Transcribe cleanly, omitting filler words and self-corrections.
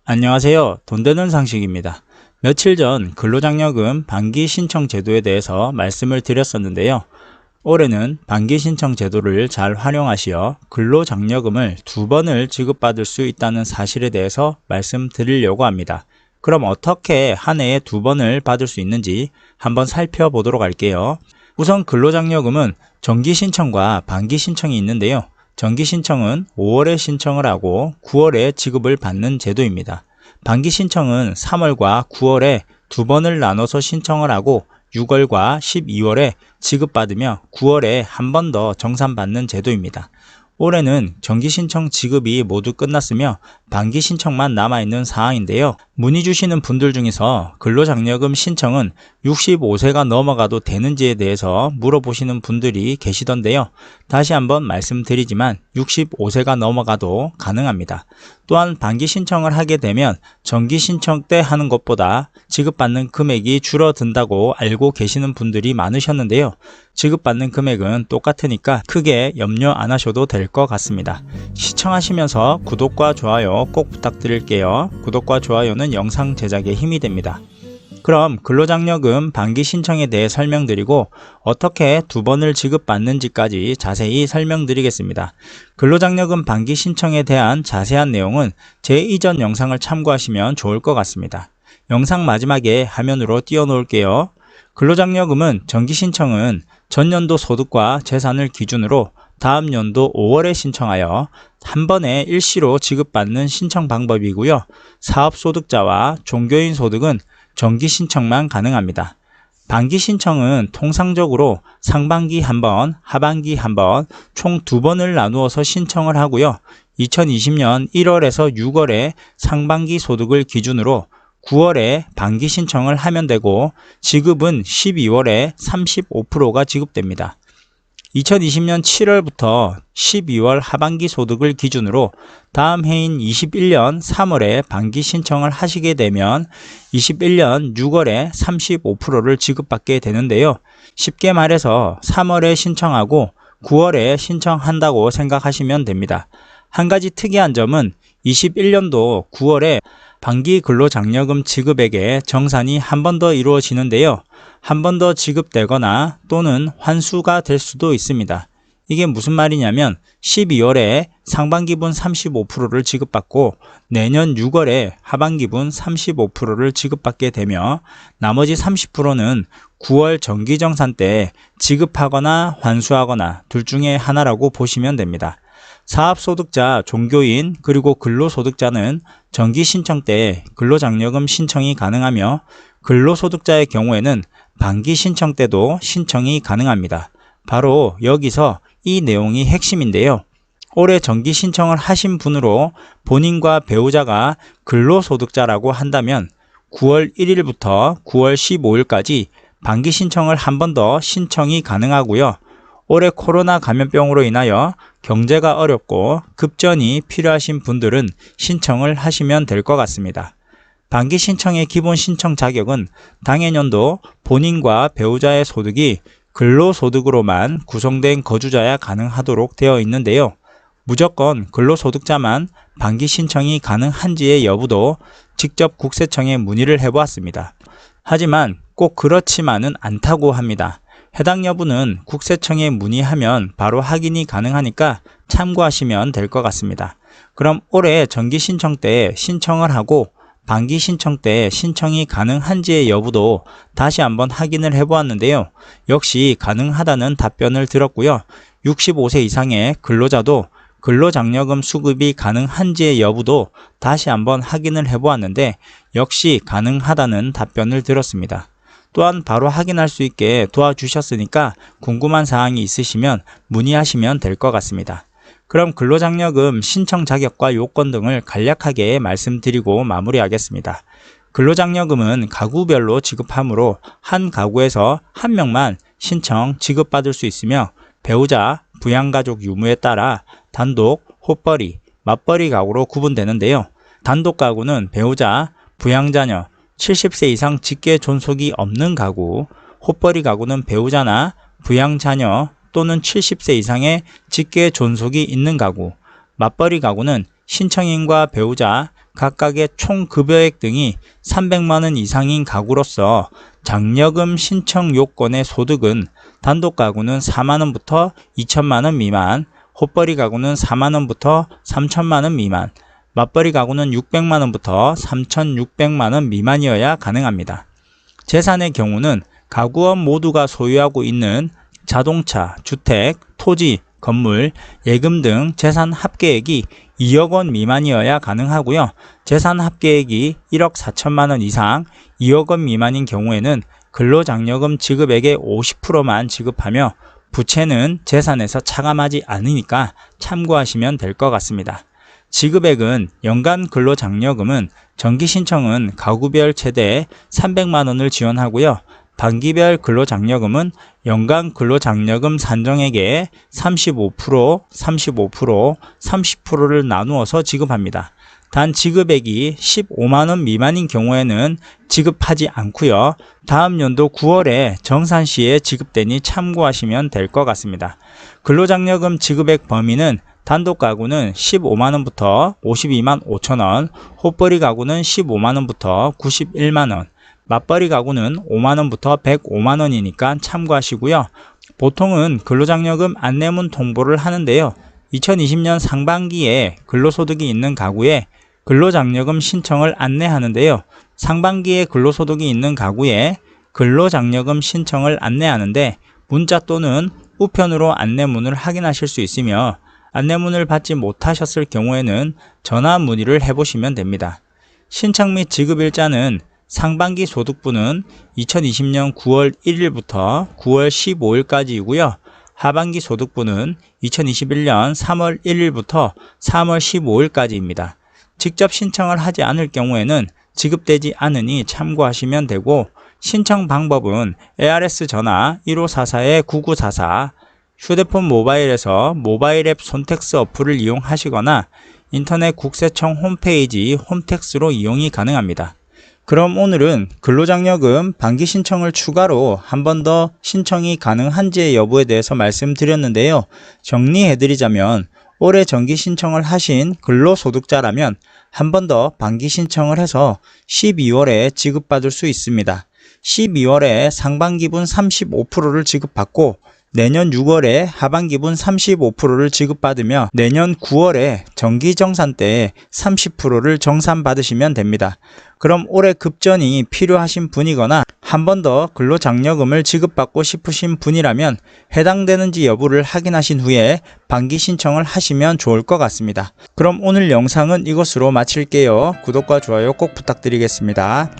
안녕하세요. 돈 되는 상식입니다. 며칠 전 근로장려금 반기 신청 제도에 대해서 말씀을 드렸었는데요. 올해는 반기 신청 제도를 잘 활용하시어 근로장려금을 2번을 지급받을 수 있다는 사실에 대해서 말씀드리려고 합니다. 그럼 어떻게 한 해에 2번을 받을 수 있는지 한번 살펴보도록 할게요. 우선 근로장려금은 정기 신청과 반기 신청이 있는데요. 정기 신청은 5월에 신청을 하고 9월에 지급을 받는 제도입니다. 반기 신청은 3월과 9월에 2번을 나눠서 신청을 하고 6월과 12월에 지급받으며 9월에 한 번 더 정산받는 제도입니다. 올해는 정기 신청 지급이 모두 끝났으며 반기 신청만 남아있는 상황인데요. 문의 주시는 분들 중에서 근로장려금 신청은 65세가 넘어가도 되는지에 대해서 물어보시는 분들이 계시던데요. 다시 한번 말씀드리지만 65세가 넘어가도 가능합니다. 또한 반기 신청을 하게 되면 정기 신청 때 하는 것보다 지급받는 금액이 줄어든다고 알고 계시는 분들이 많으셨는데요. 지급받는 금액은 똑같으니까 크게 염려 안 하셔도 될 것 같습니다. 시청하시면서 구독과 좋아요 꼭 부탁드릴게요. 구독과 좋아요는 영상 제작에 힘이 됩니다. 그럼 근로장려금 반기 신청에 대해 설명드리고 어떻게 2번을 지급받는지까지 자세히 설명드리겠습니다. 근로장려금 반기 신청에 대한 자세한 내용은 제 이전 영상을 참고하시면 좋을 것 같습니다. 영상 마지막에 화면으로 띄워놓을게요. 근로장려금은 정기 신청은 전년도 소득과 재산을 기준으로 다음 연도 5월에 신청하여 한 번에 일시로 지급받는 신청 방법이고요. 사업소득자와 종교인 소득은 정기 신청만 가능합니다. 반기 신청은 통상적으로 상반기 한 번, 하반기 한 번, 총 2번을 나누어서 신청을 하고요. 2020년 1월에서 6월에 상반기 소득을 기준으로 9월에 반기 신청을 하면 되고 지급은 12월에 35%가 지급됩니다. 2020년 7월부터 12월 하반기 소득을 기준으로 다음 해인 21년 3월에 반기 신청을 하시게 되면 21년 6월에 35%를 지급받게 되는데요. 쉽게 말해서 3월에 신청하고 9월에 신청한다고 생각하시면 됩니다. 한 가지 특이한 점은 21년도 9월에 반기 근로장려금 지급액의 정산이 한 번 더 이루어지는데요. 한 번 더 지급되거나 또는 환수가 될 수도 있습니다. 이게 무슨 말이냐면 12월에 상반기분 35%를 지급받고 내년 6월에 하반기분 35%를 지급받게 되며 나머지 30%는 9월 정기정산 때 지급하거나 환수하거나 둘 중에 하나라고 보시면 됩니다. 사업소득자, 종교인, 그리고 근로소득자는 정기 신청 때 근로장려금 신청이 가능하며 근로소득자의 경우에는 반기 신청 때도 신청이 가능합니다. 바로 여기서 이 내용이 핵심인데요. 올해 정기 신청을 하신 분으로 본인과 배우자가 근로소득자라고 한다면 9월 1일부터 9월 15일까지 반기 신청을 한 번 더 신청이 가능하고요. 올해 코로나 감염병으로 인하여 경제가 어렵고 급전이 필요하신 분들은 신청을 하시면 될 것 같습니다. 반기 신청의 기본 신청 자격은 당해년도 본인과 배우자의 소득이 근로소득으로만 구성된 거주자야 가능하도록 되어 있는데요. 무조건 근로소득자만 반기 신청이 가능한지의 여부도 직접 국세청에 문의를 해보았습니다. 하지만 꼭 그렇지만은 않다고 합니다. 해당 여부는 국세청에 문의하면 바로 확인이 가능하니까 참고하시면 될 것 같습니다. 그럼 올해 정기 신청 때 신청을 하고 반기 신청 때 신청이 가능한지의 여부도 다시 한번 확인을 해보았는데요. 역시 가능하다는 답변을 들었고요. 65세 이상의 근로자도 근로장려금 수급이 가능한지의 여부도 다시 한번 확인을 해보았는데 역시 가능하다는 답변을 들었습니다. 또한 바로 확인할 수 있게 도와주셨으니까 궁금한 사항이 있으시면 문의하시면 될 것 같습니다. 그럼 근로장려금 신청 자격과 요건 등을 간략하게 말씀드리고 마무리하겠습니다. 근로장려금은 가구별로 지급하므로 한 가구에서 한 명만 신청 지급받을 수 있으며 배우자, 부양가족 유무에 따라 단독, 호벌이, 맞벌이 가구로 구분되는데요. 단독 가구는 배우자, 부양자녀, 70세 이상 직계 존속이 없는 가구, 호벌이 가구는 배우자나 부양자녀 또는 70세 이상의 직계 존속이 있는 가구, 맞벌이 가구는 신청인과 배우자 각각의 총 급여액 등이 300만원 이상인 가구로서 장려금 신청 요건의 소득은 단독 가구는 4만원부터 2천만원 미만, 헛벌이 가구는 4만원부터 3천만원 미만, 맞벌이 가구는 600만원부터 3,600만원 미만이어야 가능합니다. 재산의 경우는 가구원 모두가 소유하고 있는 자동차, 주택, 토지, 건물, 예금 등 재산 합계액이 2억 원 미만이어야 가능하고요. 재산 합계액이 1억 4천만 원 이상 2억 원 미만인 경우에는 근로장려금 지급액의 50%만 지급하며 부채는 재산에서 차감하지 않으니까 참고하시면 될 것 같습니다. 지급액은 연간 근로장려금은 정기 신청은 가구별 최대 300만 원을 지원하고요. 반기별 근로장려금은 연간 근로장려금 산정액의 35%, 35%, 30%를 나누어서 지급합니다. 단 지급액이 15만원 미만인 경우에는 지급하지 않고요. 다음 연도 9월에 정산시에 지급되니 참고하시면 될 것 같습니다. 근로장려금 지급액 범위는 단독 가구는 15만원부터 52만 5천원, 헛벌이 가구는 15만원부터 91만원, 맞벌이 가구는 5만원부터 105만원이니까 참고하시고요. 보통은 근로장려금 안내문 통보를 하는데요. 2020년 상반기에 근로소득이 있는 가구에 근로장려금 신청을 안내하는데요. 상반기에 근로소득이 있는 가구에 근로장려금 신청을 안내하는데 문자 또는 우편으로 안내문을 확인하실 수 있으며 안내문을 받지 못하셨을 경우에는 전화 문의를 해보시면 됩니다. 신청 및 지급일자는 상반기 소득분은 2020년 9월 1일부터 9월 15일까지이고요. 하반기 소득분은 2021년 3월 1일부터 3월 15일까지입니다. 직접 신청을 하지 않을 경우에는 지급되지 않으니 참고하시면 되고 신청 방법은 ARS 전화 1544-9944, 휴대폰 모바일에서 모바일 앱 손택스 어플을 이용하시거나 인터넷 국세청 홈페이지 홈택스로 이용이 가능합니다. 그럼 오늘은 근로장려금 반기 신청을 추가로 한 번 더 신청이 가능한지의 여부에 대해서 말씀드렸는데요. 정리해드리자면 올해 정기 신청을 하신 근로소득자라면 한 번 더 반기 신청을 해서 12월에 지급받을 수 있습니다. 12월에 상반기분 35%를 지급받고 내년 6월에 하반기분 35%를 지급받으며 내년 9월에 정기정산 때 30%를 정산받으시면 됩니다. 그럼 올해 급전이 필요하신 분이거나 한 번 더 근로장려금을 지급받고 싶으신 분이라면 해당되는지 여부를 확인하신 후에 반기 신청을 하시면 좋을 것 같습니다. 그럼 오늘 영상은 이것으로 마칠게요. 구독과 좋아요 꼭 부탁드리겠습니다.